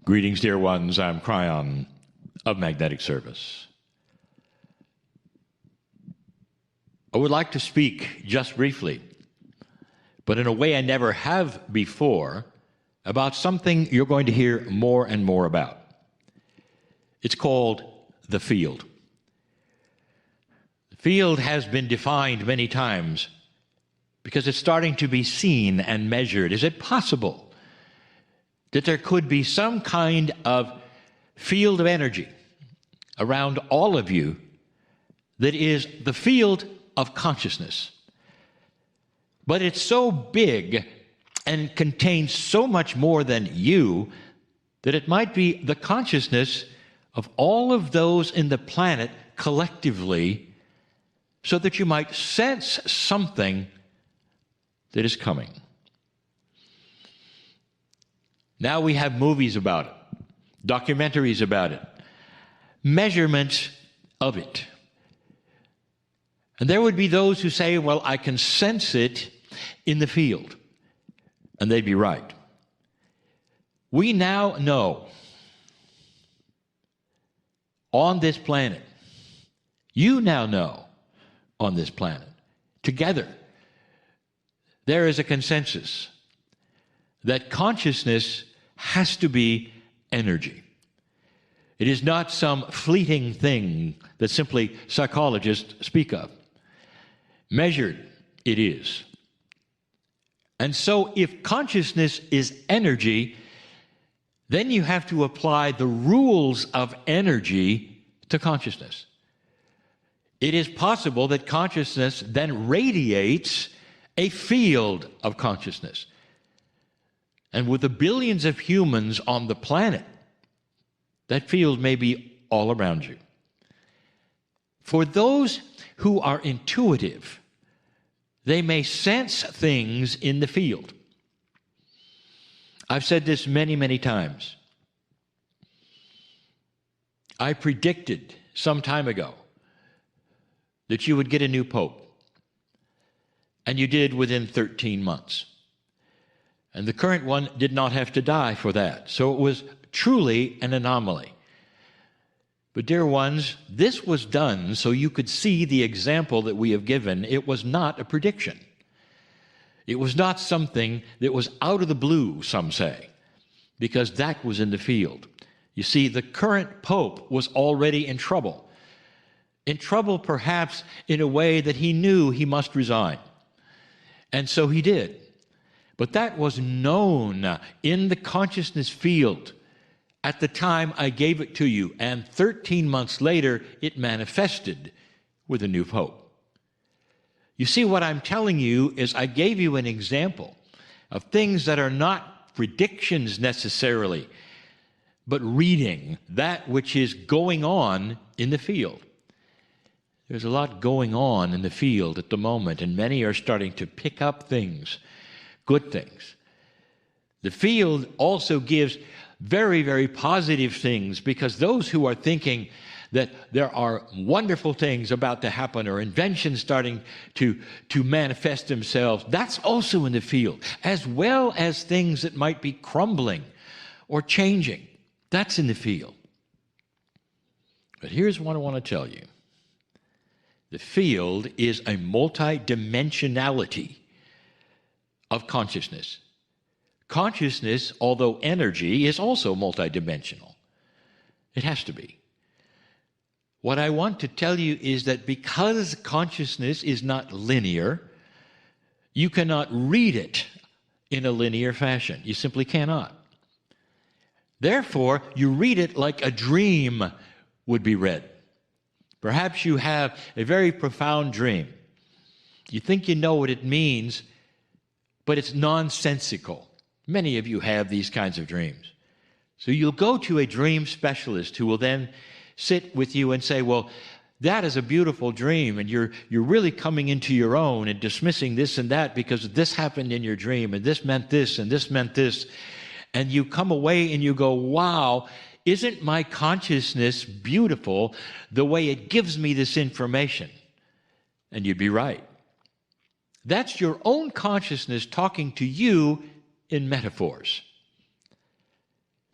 Greetings, dear ones. I'm Kryon of Magnetic Service. I would like to speak just briefly, but in a way I never have before, about something you're going to hear more and more about. It's called the field. The field has been defined many times because it's starting to be seen and measured. Is it possible that there could be some kind of field of energy around all of you that is the field of consciousness? But it's so big and contains so much more than you that it might be the consciousness of all of those in the planet collectively, so that you might sense something that is coming. Now we have movies about it, documentaries about it, measurements of it. And there would be those who say, well, I can sense it in the field. And they'd be right. We now know on this planet, you now know on this planet, together, there is a consensus that consciousness has to be energy. It is not some fleeting thing that simply psychologists speak of. Measured, it is. And so if consciousness is energy, then you have to apply the rules of energy to consciousness. It is possible that consciousness then radiates a field of consciousness. And with the billions of humans on the planet, that field may be all around you. For those who are intuitive, they may sense things in the field. I've said this many, many times. I predicted some time ago that you would get a new pope. And you did within 13 months. And the current one did not have to die for that. So it was truly an anomaly. But dear ones, this was done so you could see the example that we have given. It was not a prediction. It was not something that was out of the blue, some say, because that was in the field. You see, the current pope was already in trouble. In trouble perhaps in a way that he knew he must resign. And so he did. But that was known in the consciousness field at the time I gave it to you, and 13 months later, it manifested with a new pope. You see, what I'm telling you is I gave you an example of things that are not predictions necessarily, but reading that which is going on in the field. There's a lot going on in the field at the moment, and many are starting to pick up things, good things. The field also gives very, very positive things, because those who are thinking that there are wonderful things about to happen or inventions starting to manifest themselves, that's also in the field, as well as things that might be crumbling or changing. That's in the field. But here's what I want to tell you. The field is a multidimensionality of consciousness. Consciousness, although energy, is also multidimensional. It has to be. What I want to tell you is that because consciousness is not linear, you cannot read it in a linear fashion. You simply cannot. Therefore, you read it like a dream would be read. Perhaps you have a very profound dream. You think you know what it means, but it's nonsensical. Many of you have these kinds of dreams. So you'll go to a dream specialist who will then sit with you and say, well, that is a beautiful dream, and you're really coming into your own and dismissing this and that because this happened in your dream, and this meant this, and this meant this. And you come away and you go, wow, isn't my consciousness beautiful the way it gives me this information? And you'd be right. That's your own consciousness talking to you in metaphors.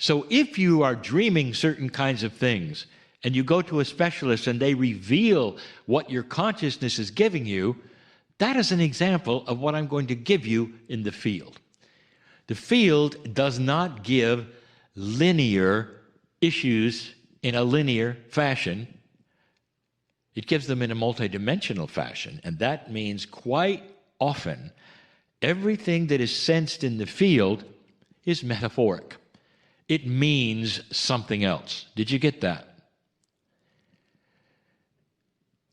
So if you are dreaming certain kinds of things and you go to a specialist and they reveal what your consciousness is giving you, that is an example of what I'm going to give you in the field. The field does not give linear issues in a linear fashion. It gives them in a multidimensional fashion, and that means quite often everything that is sensed in the field is metaphoric. It means something else. Did you get that?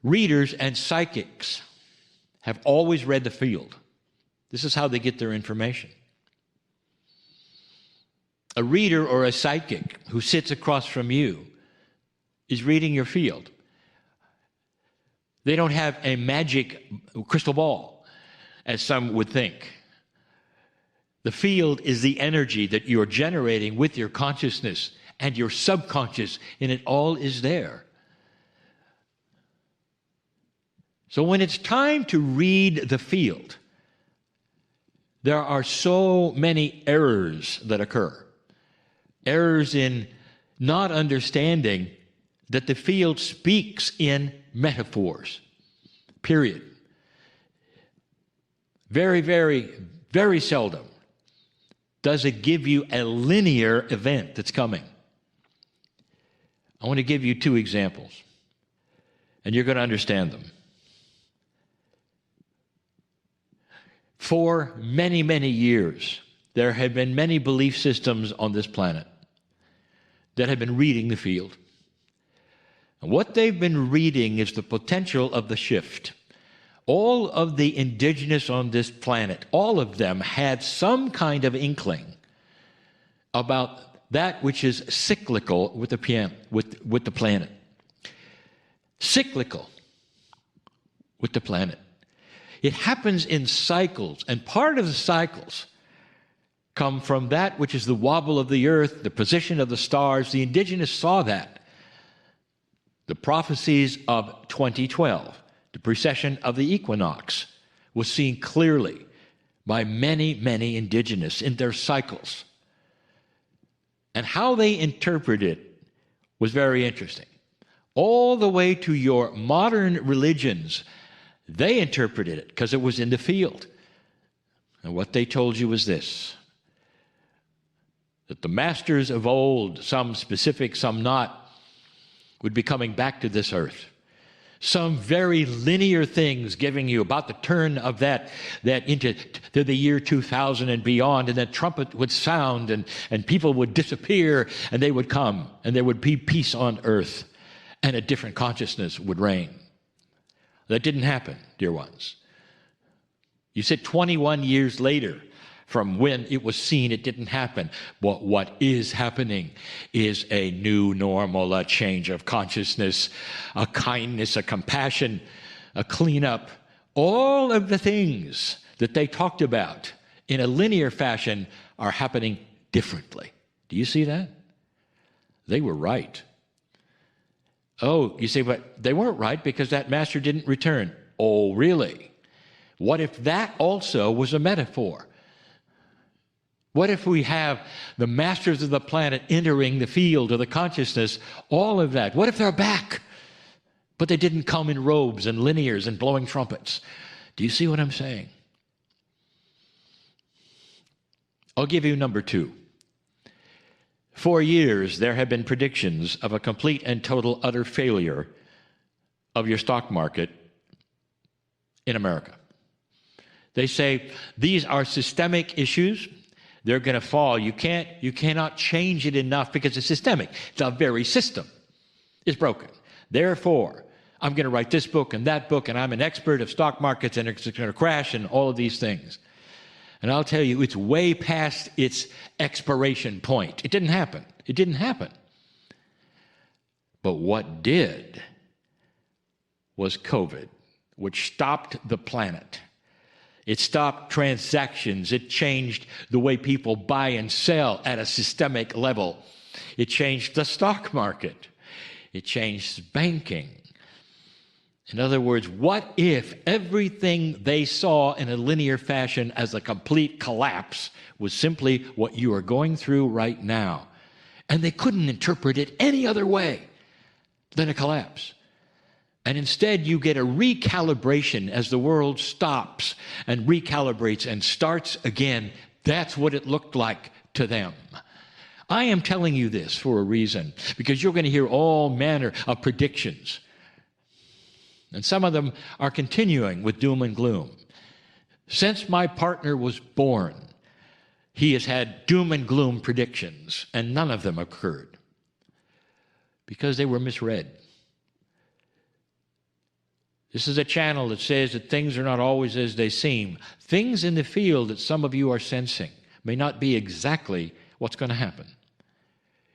Readers and psychics have always read the field. This is how they get their information. A reader or a psychic who sits across from you is reading your field. They don't have a magic crystal ball, as some would think. The field is the energy that you're generating with your consciousness and your subconscious, and it all is there. So when it's time to read the field, there are so many errors that occur. Errors in not understanding that the field speaks in metaphors, period. Very, very, very seldom does it give you a linear event that's coming. I want to give you two examples, and you're going to understand them. For many, many years, there have been many belief systems on this planet that have been reading the field. And what they've been reading is the potential of the shift. All of the indigenous on this planet, all of them had some kind of inkling about that which is cyclical with the planet. Cyclical with the planet. It happens in cycles, and part of the cycles come from that which is the wobble of the earth, the position of the stars. The indigenous saw that. The prophecies of 2012, the precession of the equinox, was seen clearly by many, many indigenous in their cycles. And how they interpret it was very interesting. All the way to your modern religions, they interpreted it because it was in the field. And what they told you was this: that the masters of old, some specific, some not, would be coming back to this earth. Some very linear things giving you about the turn of that into to the year 2000 and beyond, and that trumpet would sound and people would disappear and they would come and there would be peace on earth and a different consciousness would reign. That didn't happen, dear ones. You said 21 years later from when it was seen, it didn't happen. But what is happening is a new normal, a change of consciousness, a kindness, a compassion, a cleanup. All of the things that they talked about in a linear fashion are happening differently. Do you see that? They were right. Oh, you say, but they weren't right because that master didn't return. Oh, really? What if that also was a metaphor? What if we have the masters of the planet entering the field of the consciousness, all of that? What if they're back, but they didn't come in robes and linears and blowing trumpets? Do you see what I'm saying? I'll give you number two. For years, there have been predictions of a complete and total utter failure of your stock market in America. They say these are systemic issues. They're going to fall. You cannot change it enough because it's systemic. The very system is broken. Therefore, I'm going to write this book and that book, and I'm an expert of stock markets, and it's going to crash and all of these things. And I'll tell you, it's way past its expiration point. It didn't happen. It didn't happen. But what did was COVID, which stopped the planet. It stopped transactions. It changed the way people buy and sell at a systemic level. It changed the stock market. It changed banking. In other words, what if everything they saw in a linear fashion as a complete collapse was simply what you are going through right now? And they couldn't interpret it any other way than a collapse. And instead, you get a recalibration as the world stops and recalibrates and starts again. That's what it looked like to them. I am telling you this for a reason, because you're going to hear all manner of predictions. And some of them are continuing with doom and gloom. Since my partner was born, he has had doom and gloom predictions, and none of them occurred because they were misread. This is a channel that says that things are not always as they seem. Things in the field that some of you are sensing may not be exactly what's going to happen.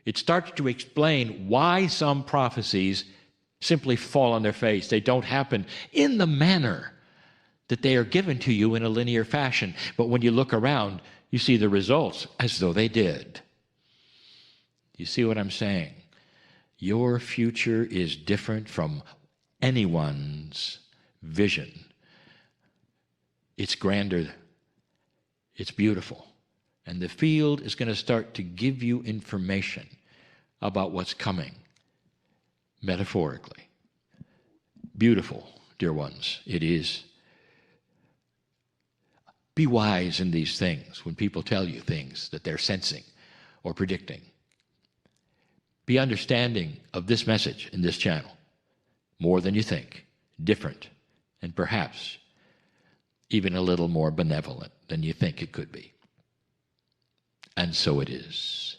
It starts to explain why some prophecies simply fall on their face. They don't happen in the manner that they are given to you in a linear fashion. But when you look around, you see the results as though they did. You see what I'm saying? Your future is different from anyone's vision. It's grander. It's beautiful. And the field is going to start to give you information about what's coming, metaphorically. Beautiful, dear ones, it is. Be wise in these things when people tell you things that they're sensing or predicting. Be understanding of this message in this channel, more than you think, different, and perhaps even a little more benevolent than you think it could be. And so it is.